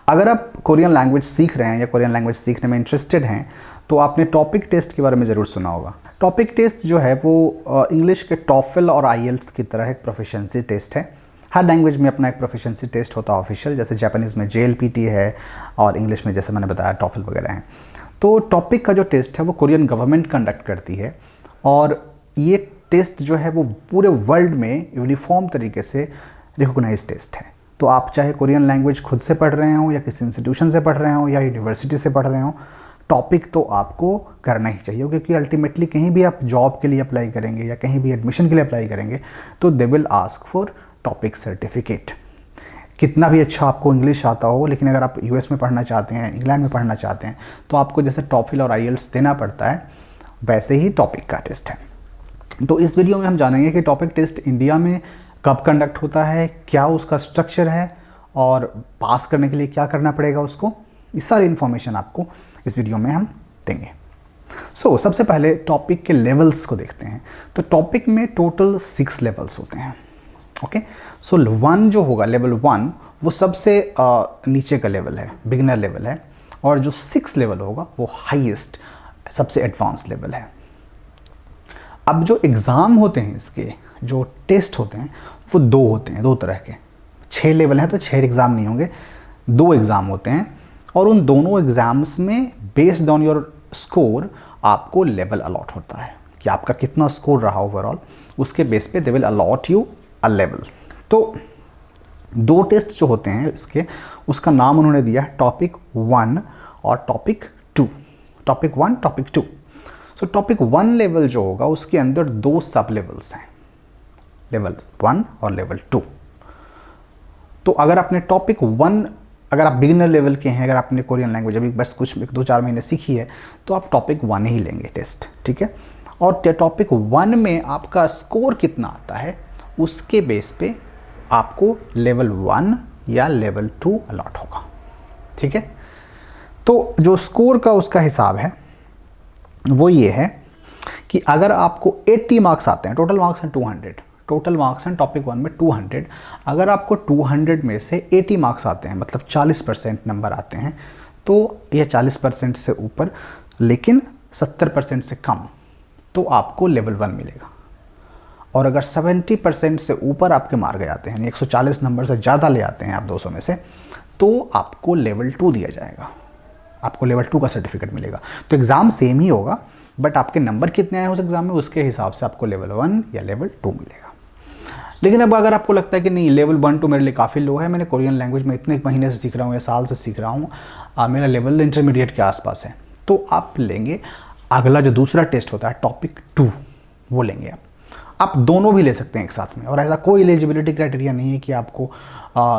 अगर आप Korean language सीख रहे हैं या कोरियन लैंग्वेज सीखने में इंटरेस्टेड हैं तो आपने टॉपिक टेस्ट के बारे में ज़रूर सुना होगा। टॉपिक टेस्ट जो है वो इंग्लिश के टॉफल और आईएल्ट्स की तरह एक प्रोफिशिएंसी टेस्ट है। हर लैंग्वेज में अपना एक प्रोफिशिएंसी टेस्ट होता है ऑफिशियल, जैसे जापानीज़ में JLPT है और इंग्लिश में जैसे मैंने बताया टॉफल वगैरह हैं। तो टॉपिक का जो टेस्ट है वो कोरियन गवर्नमेंट कंडक्ट करती है और ये टेस्ट जो है वो पूरे वर्ल्ड में यूनिफॉर्म तरीके से रिकॉग्नाइज टेस्ट है। तो आप चाहे कोरियन लैंग्वेज खुद से पढ़ रहे हो या किसी इंस्टीट्यूशन से पढ़ रहे हो या यूनिवर्सिटी से पढ़ रहे हो, टॉपिक तो आपको करना ही चाहिए, क्योंकि अल्टीमेटली कहीं भी आप जॉब के लिए अप्लाई करेंगे या कहीं भी एडमिशन के लिए अप्लाई करेंगे तो they will ask for topic certificate. कितना भी अच्छा आपको इंग्लिश आता हो, लेकिन अगर आप US में पढ़ना चाहते हैं, इंग्लैंड में पढ़ना चाहते हैं, तो आपको जैसे टॉफल और IELTS देना पड़ता है, वैसे ही टॉपिक का टेस्ट है। तो इस वीडियो में हम जानेंगे कि टॉपिक टेस्ट इंडिया में कब कंडक्ट होता है, क्या उसका स्ट्रक्चर है और पास करने के लिए क्या करना पड़ेगा उसको। ये सारी इन्फॉर्मेशन आपको इस वीडियो में हम देंगे। सबसे पहले टॉपिक के लेवल्स को देखते हैं। तो टॉपिक में टोटल 6 लेवल्स होते हैं। ओके, 1 जो होगा, लेवल 1, वो सबसे नीचे का लेवल है, बिगिनर लेवल है, और जो 6 लेवल होगा वो हाईएस्ट, सबसे एडवांस लेवल है। अब जो एग्ज़ाम होते हैं, इसके जो टेस्ट होते हैं वो 2 होते हैं, 2 तरह के। 6 लेवल हैं तो 6 एग्ज़ाम नहीं होंगे, 2 एग्ज़ाम होते हैं, और उन दोनों एग्ज़ाम्स में बेस्ड ऑन योर स्कोर आपको लेवल अलॉट होता है कि आपका कितना स्कोर रहा ओवरऑल, उसके बेस पे they will a lot you a level. तो 2 टेस्ट जो होते हैं इसके, उसका नाम उन्होंने दिया है टॉपिक 1 और topic 2। Topic 1, topic 2। Topic 1 level जो होगा उसके अंदर 2 सब लेवल्स हैं, लेवल 1 और लेवल 2। तो अगर आपने टॉपिक 1, अगर आप बिगिनर लेवल के हैं, अगर आपने कोरियन लैंग्वेज अभी बस कुछ 1-2-4 महीने सीखी है, तो आप टॉपिक 1 ही लेंगे टेस्ट, ठीक है। और टॉपिक 1 में आपका स्कोर कितना आता है उसके बेस पे आपको लेवल 1 या लेवल 2 अलॉट होगा, ठीक है। तो जो स्कोर का उसका हिसाब है वो ये है कि अगर आपको 80 मार्क्स आते हैं, टोटल मार्क्स हैं 200, टोटल मार्क्स हैं टॉपिक 1 में 200, अगर आपको 200 में से 80 मार्क्स आते हैं, मतलब 40% नंबर आते हैं, तो यह 40% से ऊपर लेकिन 70% से कम, तो आपको लेवल 1 मिलेगा। और अगर 70% से ऊपर आपके मार्क आते हैं, 140 नंबर से ज़्यादा ले आते हैं आप 200 में से, तो आपको लेवल 2 दिया जाएगा, आपको लेवल 2 का सर्टिफिकेट मिलेगा। तो एग्ज़ाम सेम ही होगा, बट आपके नंबर कितने आए उस एग्ज़ाम में उसके हिसाब से आपको लेवल 1 या लेवल 2 मिलेगा। लेकिन अब अगर आपको लगता है कि नहीं, लेवल 1 2 मेरे लिए काफ़ी लो है, मैंने कोरियन लैंग्वेज में इतने महीने से सीख रहा हूँ या साल से सीख रहा हूँ, मेरा लेवल इंटरमीडिएट के आसपास है, तो आप लेंगे अगला जो दूसरा टेस्ट होता है टॉपिक 2, वो लेंगे आप दोनों भी ले सकते हैं एक साथ में। और ऐसा कोई एलिजिबिलिटी क्राइटेरिया नहीं है कि आपको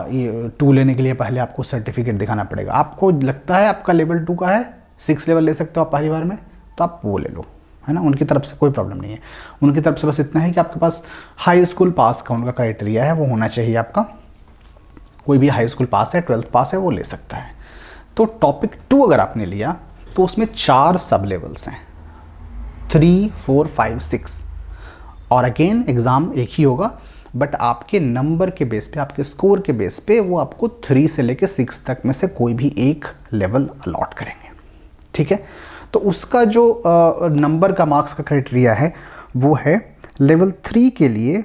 ये 2 लेने के लिए पहले आपको सर्टिफिकेट दिखाना पड़ेगा। आपको लगता है आपका लेवल 2 का है, 6 लेवल ले सकते हो आप पहली बार में, तो आप वो ले लो, है ना। उनकी तरफ से कोई प्रॉब्लम नहीं है, उनकी तरफ से बस इतना है कि आपके पास हाई स्कूल पास का उनका क्राइटेरिया है, वो होना चाहिए आपका। कोई भी हाई स्कूल पास है, 12th पास है, वो ले सकता है। तो टॉपिक 2 अगर आपने लिया तो उसमें 4 सब लेवल्स हैं, 3, 4, 5, 6, और अगेन एग्ज़ाम एक ही होगा, बट आपके नंबर के बेस पे, आपके स्कोर के बेस पे वो आपको 3 से लेके 6 तक में से कोई भी एक लेवल अलॉट करेंगे, ठीक है। तो उसका जो नंबर का मार्क्स का क्राइटेरिया है वो है लेवल 3 के लिए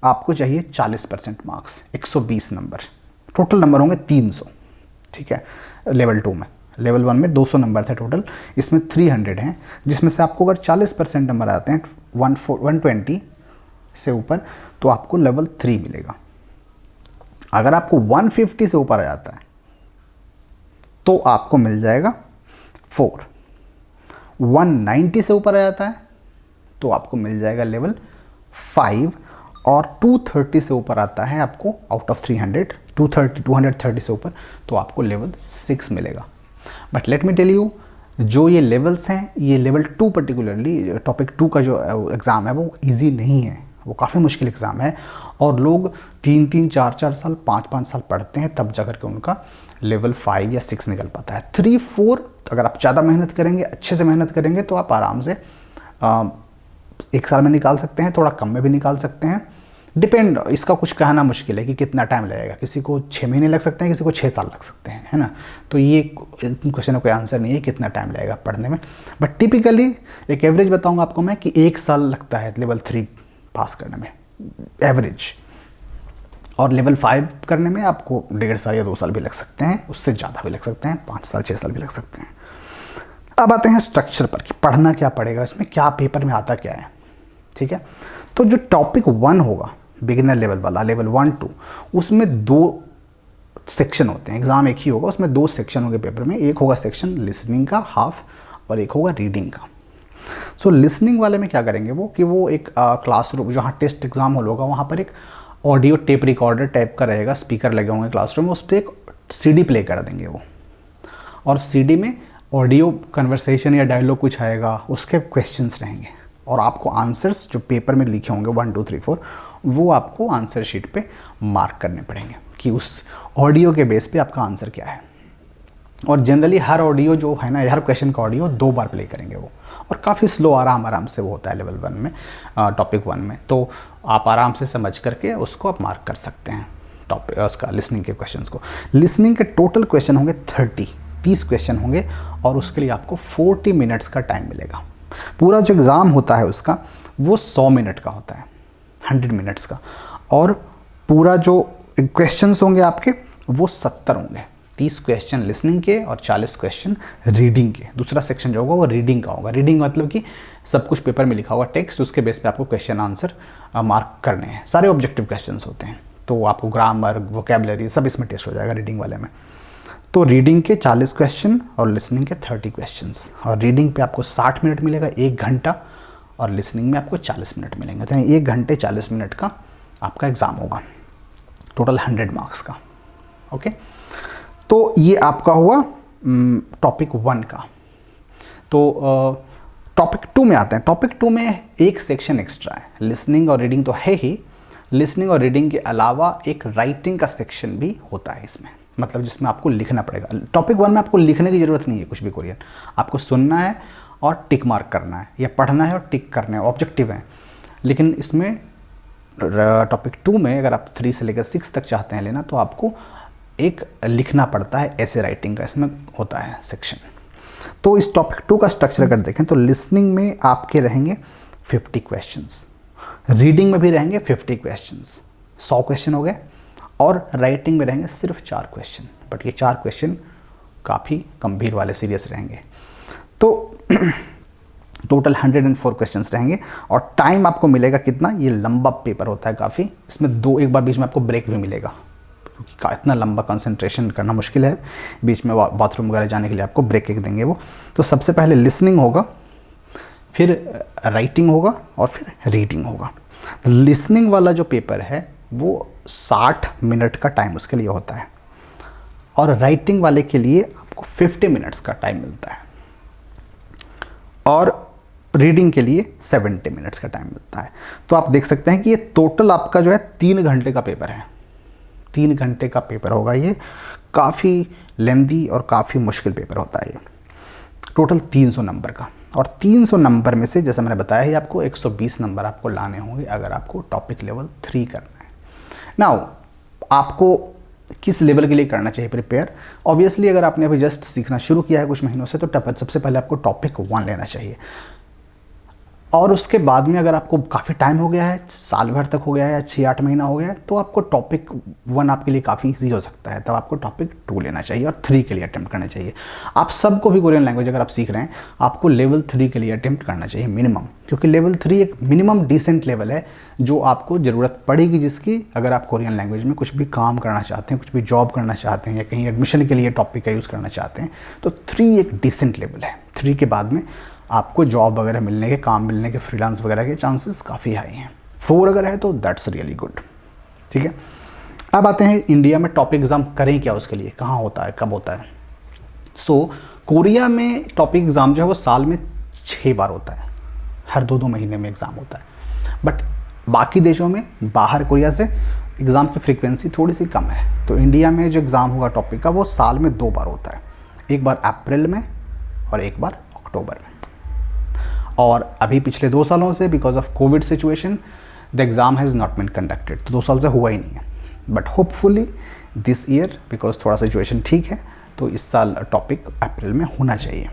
आपको चाहिए 40% मार्क्स, 120 नंबर, टोटल नंबर होंगे 300, ठीक है। लेवल 2 में, लेवल 1 में 200 नंबर थे टोटल, इसमें 300 हैं, जिसमें से आपको अगर 40% नंबर आते हैं 120 से ऊपर, तो आपको लेवल 3 मिलेगा। अगर आपको 150 से ऊपर आ जाता है तो आपको मिल जाएगा 4, 190 से ऊपर आ जाता है तो आपको मिल जाएगा लेवल 5, और 230 से ऊपर आता है आपको, आउट ऑफ 300 230 से ऊपर, तो आपको लेवल 6 मिलेगा। But let me tell you, जो ये लेवल्स हैं, ये लेवल 2 पर्टिकुलरली टॉपिक 2 का जो एग्ज़ाम है वो इजी नहीं है, वो काफ़ी मुश्किल एग्ज़ाम है, और लोग 3-3, 4-4 साल, 5-5 साल पढ़ते हैं तब जाकर के उनका लेवल 5 या 6 निकल पाता है। 3, 4 अगर आप ज़्यादा मेहनत करेंगे, अच्छे से मेहनत करेंगे, तो आप आराम से 1 साल में निकाल सकते हैं, थोड़ा कम में भी निकाल सकते हैं, डिपेंड, इसका कुछ कहना मुश्किल है कि कितना टाइम लगेगा। किसी को 6 महीने लग सकते हैं, किसी को 6 साल लग सकते हैं, है ना। तो ये इन क्वेश्चन का कोई आंसर नहीं है कितना टाइम लगेगा पढ़ने में, बट टिपिकली एक एवरेज बताऊंगा आपको मैं कि 1 साल लगता है लेवल 3 पास करने में, एवरेज। और लेवल 5 करने में आपको 1.5 साल या 2 साल भी लग सकते हैं, उससे ज़्यादा भी लग सकते हैं, 5 साल 6 साल भी लग सकते हैं। अब आते हैं स्ट्रक्चर पर कि पढ़ना क्या पड़ेगा, इसमें क्या पेपर में आता क्या है, ठीक है। तो जो टॉपिक 1 होगा बिगिनर लेवल वाला, लेवल 1 2, उसमें 2 सेक्शन होते हैं। एग्ज़ाम एक ही होगा, उसमें 2 सेक्शन होंगे पेपर में। एक होगा सेक्शन लिसनिंग का हाफ और एक होगा रीडिंग का। सो लिसनिंग वाले में क्या करेंगे वो कि वो एक क्लासरूम जहाँ टेस्ट एग्जाम हॉल होगा वहाँ पर एक ऑडियो टेप रिकॉर्डर टाइप का रहेगा, स्पीकर लगे होंगे क्लासरूम में, उस पर एक CD प्ले कर देंगे वो, और CD में ऑडियो कन्वर्सेशन या डायलॉग कुछ आएगा, उसके क्वेश्चंस रहेंगे और आपको आंसर्स जो पेपर में लिखे होंगे 1 2 3 4 वो आपको आंसर शीट पे मार्क करने पड़ेंगे कि उस ऑडियो के बेस पे आपका आंसर क्या है। और जनरली हर ऑडियो जो है ना, हर क्वेश्चन का ऑडियो 2 बार प्ले करेंगे वो, और काफ़ी स्लो आराम से वो होता है लेवल 1 में, टॉपिक 1 में। तो आप आराम से समझ करके उसको आप मार्क कर सकते हैं टॉपिक उसका लिसनिंग के क्वेश्चंस को। लिसनिंग के टोटल क्वेश्चन होंगे 30 क्वेश्चन होंगे और उसके लिए आपको 40 मिनट्स का टाइम मिलेगा। पूरा जो एग्ज़ाम होता है उसका वो 100 मिनट का होता है, 100 मिनट्स का, और पूरा जो क्वेश्चंस होंगे आपके वो 70 होंगे। 30 क्वेश्चन लिसनिंग के और 40 क्वेश्चन रीडिंग के। दूसरा सेक्शन जो होगा वो रीडिंग का होगा। रीडिंग मतलब कि सब कुछ पेपर में लिखा हुआ टेक्स्ट, उसके बेस पे आपको क्वेश्चन आंसर मार्क करने हैं। सारे ऑब्जेक्टिव क्वेश्चंस होते हैं, तो आपको ग्रामर वोकैबुलरी सब इसमें टेस्ट हो जाएगा रीडिंग वाले में। तो रीडिंग के 40 क्वेश्चन और लिसनिंग के 30 क्वेश्चंस। और रीडिंग पे आपको 60 मिनट मिलेगा, 1 घंटा, और लिसनिंग में आपको 40 मिनट मिलेंगे। तो 1 घंटे 40 मिनट का आपका एग्ज़ाम होगा, टोटल 100 मार्क्स का। ओके, तो ये आपका हुआ टॉपिक 1 का। तो टॉपिक 2 में आते हैं। टॉपिक 2 में एक सेक्शन एक्स्ट्रा है। लिसनिंग और रीडिंग तो है ही, लिसनिंग और रीडिंग के अलावा एक राइटिंग का सेक्शन भी होता है इसमें, मतलब जिसमें आपको लिखना पड़ेगा। टॉपिक 1 में आपको लिखने की ज़रूरत नहीं है कुछ भी कोरियन, आपको सुनना है और टिक मार्क करना है, या पढ़ना है और टिक करना है, ऑब्जेक्टिव है। लेकिन इसमें टॉपिक 2 में अगर आप 3 से लेकर 6 तक चाहते हैं लेना, तो आपको एक लिखना पड़ता है, ऐसे राइटिंग का इसमें होता है सेक्शन। तो इस टॉपिक 2 का स्ट्रक्चर अगर देखें तो लिसनिंग में आपके रहेंगे 50 क्वेश्चंस, रीडिंग में भी रहेंगे 50 क्वेश्चंस, 100 क्वेश्चन हो गए, और राइटिंग में रहेंगे सिर्फ 4 क्वेश्चन। बट ये 4 क्वेश्चन काफ़ी गंभीर वाले, सीरियस रहेंगे। तो टोटल 104 क्वेश्चंस रहेंगे, और टाइम आपको मिलेगा कितना, ये लंबा पेपर होता है काफ़ी, इसमें एक बार बीच में आपको ब्रेक भी मिलेगा, क्योंकि इतना लंबा कंसंट्रेशन करना मुश्किल है। बीच में बाथरूम वगैरह जाने के लिए आपको ब्रेक एक देंगे वो। तो सबसे पहले लिसनिंग होगा, फिर राइटिंग होगा, और फिर रीडिंग होगा। लिसनिंग वाला जो पेपर है वो 60 मिनट का टाइम उसके लिए होता है, और राइटिंग वाले के लिए आपको 50 मिनट्स का टाइम मिलता है, और रीडिंग के लिए 70 मिनट्स का टाइम मिलता है। तो आप देख सकते हैं कि ये टोटल आपका जो है 3 घंटे का पेपर है। 3 घंटे का पेपर होगा ये, काफ़ी लेंदी और काफ़ी मुश्किल पेपर होता है ये। टोटल 300 नंबर का, और 300 नंबर में से जैसे मैंने बताया है आपको 120 नंबर आपको लाने होंगे अगर आपको टॉपिक लेवल 3 करना है। नाउ आपको किस लेवल के लिए करना चाहिए प्रिपेयर? ऑब्वियसली अगर आपने अभी जस्ट सीखना शुरू किया है कुछ महीनों से, तो सबसे पहले आपको टॉपिक 1 लेना चाहिए। और उसके बाद में अगर आपको काफ़ी टाइम हो गया है, साल भर तक हो गया है या 6-8 महीना हो गया है, तो आपको टॉपिक 1 आपके लिए काफ़ी ईजी हो सकता है। तब आपको टॉपिक 2 लेना चाहिए और 3 के लिए अटेम्प्ट करना चाहिए। आप सबको भी कोरियन लैंग्वेज अगर आप सीख रहे हैं, आपको लेवल 3 के लिए अटेम्प्ट करना चाहिए मिनिमम, क्योंकि लेवल 3 एक मिनिमम डिसेंट लेवल है जो आपको ज़रूरत पड़ेगी, जिसकी अगर आप कोरियन लैंग्वेज में कुछ भी काम करना चाहते हैं, कुछ भी जॉब करना चाहते हैं, या कहीं एडमिशन के लिए टॉपिक का यूज़ करना चाहते हैं, तो 3 एक डिसेंट लेवल है। 3 के बाद में आपको जॉब वगैरह मिलने के, काम मिलने के, फ्रीलांस वगैरह के चांसेस काफ़ी हाई हैं। 4 अगर है तो दैट्स रियली गुड। ठीक है, अब आते हैं इंडिया में टॉपिक एग्ज़ाम करें क्या, उसके लिए कहाँ होता है, कब होता है। सो कोरिया में टॉपिक एग्ज़ाम जो है वो साल में 6 बार होता है, हर 2-2 महीने में एग्ज़ाम होता है। बट बाकी देशों में, बाहर कोरिया से, एग्ज़ाम की फ्रीक्वेंसी थोड़ी सी कम है। तो इंडिया में जो एग्ज़ाम होगा टॉपिक का वो साल में 2 बार होता है, एक बार अप्रैल में और एक बार अक्टूबर में। और अभी पिछले 2 सालों से because of Covid situation the exam has not been conducted, तो 2 साल से हुआ ही नहीं है। But hopefully this year, because थोड़ा सिचुएशन ठीक है, तो इस साल टॉपिक अप्रैल में होना चाहिए।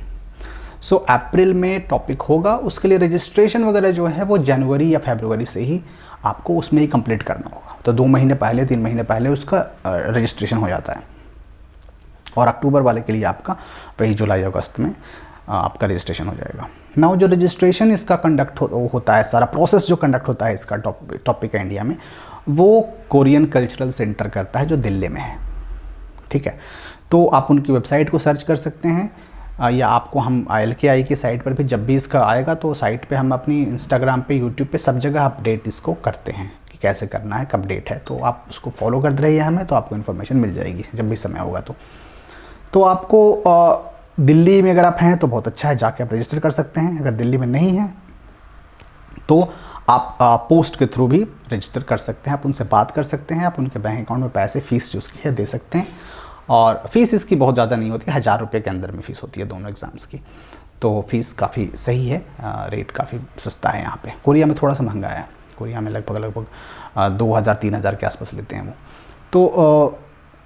सो अप्रैल में टॉपिक होगा, उसके लिए रजिस्ट्रेशन वगैरह जो है वो जनवरी या फरवरी से ही आपको उसमें ही कंप्लीट करना होगा। तो 2 महीने पहले 3 महीने पहले उसका रजिस्ट्रेशन हो जाता है, और अक्टूबर वाले के लिए आपका वही जुलाई अगस्त में आपका रजिस्ट्रेशन हो जाएगा। नाउ जो रजिस्ट्रेशन इसका कंडक्ट होता है, सारा प्रोसेस जो कंडक्ट होता है इसका टॉपिक का इंडिया में, वो कोरियन कल्चरल सेंटर करता है जो दिल्ली में है। ठीक है, तो आप उनकी वेबसाइट को सर्च कर सकते हैं, या आपको हम ILKI की साइट पर भी जब भी इसका आएगा तो साइट पे हम अपनी इंस्टाग्राम पे, यूट्यूब पे सब जगह अपडेट इसको करते हैं कि कैसे करना है, कब डेट है, तो आप उसको फॉलो करते रहिए हमें, तो आपको इन्फॉर्मेशन मिल जाएगी जब भी समय होगा। तो आपको दिल्ली में अगर आप हैं तो बहुत अच्छा है, जाके आप रजिस्टर कर सकते हैं। अगर दिल्ली में नहीं है तो आप पोस्ट के थ्रू भी रजिस्टर कर सकते हैं, आप उनसे बात कर सकते हैं, आप उनके बैंक अकाउंट में पैसे, फ़ीस जो उसकी है दे सकते हैं। और फ़ीस इसकी बहुत ज़्यादा नहीं होती, 1000 रुपये के अंदर में फ़ीस होती है दोनों एग्ज़ाम्स की, तो फ़ीस काफ़ी सही है, रेट काफ़ी सस्ता है यहाँ पे। कोरिया में थोड़ा सा महंगा है, कोरिया में लगभग 2000-3000 के आसपास लेते हैं वो। तो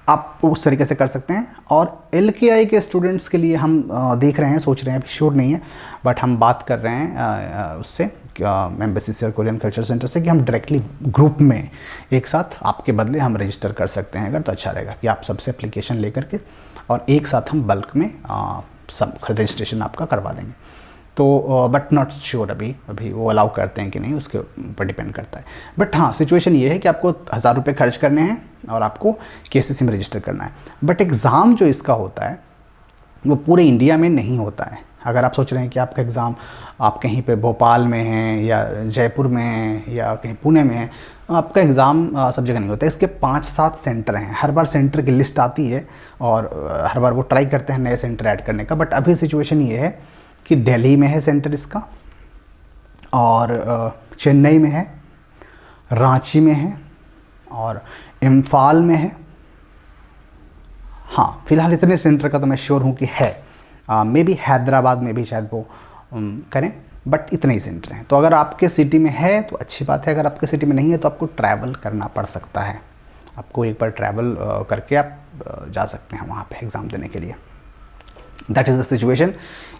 आप उस तरीके से कर सकते हैं। और LKI के स्टूडेंट्स के लिए हम देख रहे हैं, सोच रहे हैं, अभी श्योर नहीं है, बट हम बात कर रहे हैं उससे एम्बेसी से, कोरियन कल्चर सेंटर से, कि हम डायरेक्टली ग्रुप में एक साथ आपके बदले हम रजिस्टर कर सकते हैं। अगर तो अच्छा रहेगा कि आप सबसे एप्लीकेशन लेकर के और एक साथ हम बल्क में सब रजिस्ट्रेशन आपका करवा देंगे। तो बट नॉट श्योर अभी वो अलाउ करते हैं कि नहीं, उसके ऊपर डिपेंड करता है। बट हाँ, सिचुएशन ये है कि आपको 1000 रुपये खर्च करने हैं और आपको KCC में रजिस्टर करना है। बट एग्ज़ाम जो इसका होता है वो पूरे इंडिया में नहीं होता है। अगर आप सोच रहे हैं कि आपका एग्ज़ाम आप कहीं पे भोपाल में हैं या जयपुर में हैं या कहीं पुणे में है, आपका एग्ज़ाम सब जगह नहीं होता है। इसके 5-7 सेंटर हैं, हर बार सेंटर की लिस्ट आती है और हर बार वो ट्राई करते हैं नए सेंटर ऐड करने का। बट अभी सिचुएशन ये है कि दिल्ली में है सेंटर इसका, और चेन्नई में है, रांची में है, और इम्फाल में है। हाँ, फिलहाल इतने सेंटर का तो मैं श्योर हूँ कि है। मे बी हैदराबाद में भी शायद वो करें, बट इतने ही सेंटर हैं। तो अगर आपके सिटी में है तो अच्छी बात है, अगर आपके सिटी में नहीं है तो आपको ट्रैवल करना पड़ सकता है। आपको एक बार ट्रैवल करके आप जा सकते हैं वहाँ पे एग्ज़ाम देने के लिए। That is the situation.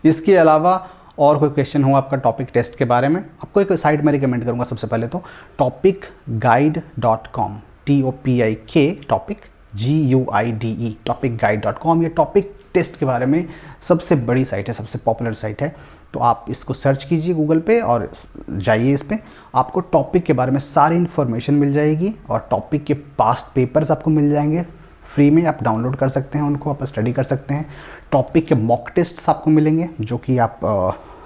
इसके अलावा और कोई क्वेश्चन हो आपका टॉपिक टेस्ट के बारे में, आपको एक साइट में रिकमेंड करूँगा सबसे पहले तो topicguide.com, TOPIK topic GUIDE topicguide.com। ये टॉपिक टेस्ट के बारे में सबसे बड़ी साइट है, सबसे पॉपुलर साइट है। तो आप इसको सर्च कीजिए गूगल पे और जाइए इस पे, आपको टॉपिक के बारे में सारी इन्फॉर्मेशन मिल जाएगी और टॉपिक के पास्ट पेपर्स आपको मिल जाएंगे फ्री में, आप डाउनलोड कर सकते हैं उनको, आप स्टडी कर सकते हैं। टॉपिक के मॉक टेस्ट्स आपको मिलेंगे जो कि आप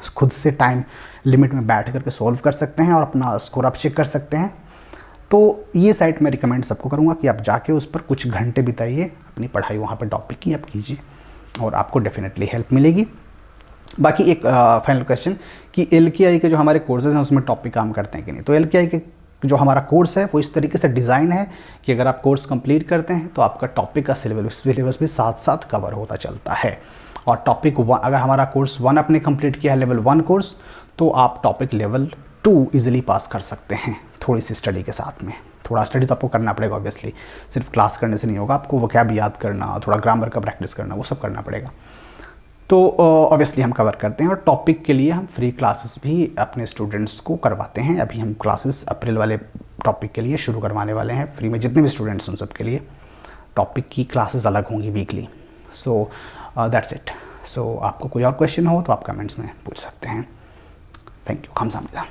खुद से टाइम लिमिट में बैठ करके सॉल्व कर सकते हैं और अपना स्कोर आप चेक कर सकते हैं। तो ये साइट मैं रिकमेंड सबको करूँगा कि आप जाके उस पर कुछ घंटे बिताइए, अपनी पढ़ाई वहाँ पर टॉपिक की आप कीजिए और आपको डेफिनेटली हेल्प मिलेगी। बाकी एक फाइनल क्वेश्चन कि LKI के जो हमारे कोर्सेज हैं उसमें टॉपिक काम करते हैं कि नहीं। तो LKI के जो हमारा कोर्स है वो इस तरीके से डिज़ाइन है कि अगर आप कोर्स कंप्लीट करते हैं तो आपका टॉपिक का सिलेबस भी साथ साथ कवर होता चलता है। और टॉपिक 1, अगर हमारा कोर्स 1 आपने कंप्लीट किया है, लेवल 1 कोर्स, तो आप टॉपिक लेवल 2 ईजिली पास कर सकते हैं थोड़ी सी स्टडी के साथ में। थोड़ा स्टडी तो आपको करना पड़ेगा ऑब्वियसली, सिर्फ क्लास करने से नहीं होगा, आपको वोकैब याद करना, थोड़ा ग्रामर का प्रैक्टिस करना, वो सब करना पड़ेगा। तो ऑब्वियसली हम कवर करते हैं और टॉपिक के लिए हम फ्री क्लासेस भी अपने स्टूडेंट्स को करवाते हैं। अभी हम क्लासेस अप्रैल वाले टॉपिक के लिए शुरू करवाने वाले हैं फ्री में, जितने भी स्टूडेंट्स उन सब के लिए टॉपिक की क्लासेस अलग होंगी weekly. So that's it. So आपको कोई और क्वेश्चन हो तो आप कमेंट्स में पूछ सकते हैं। Thank you. खामसामनिदा।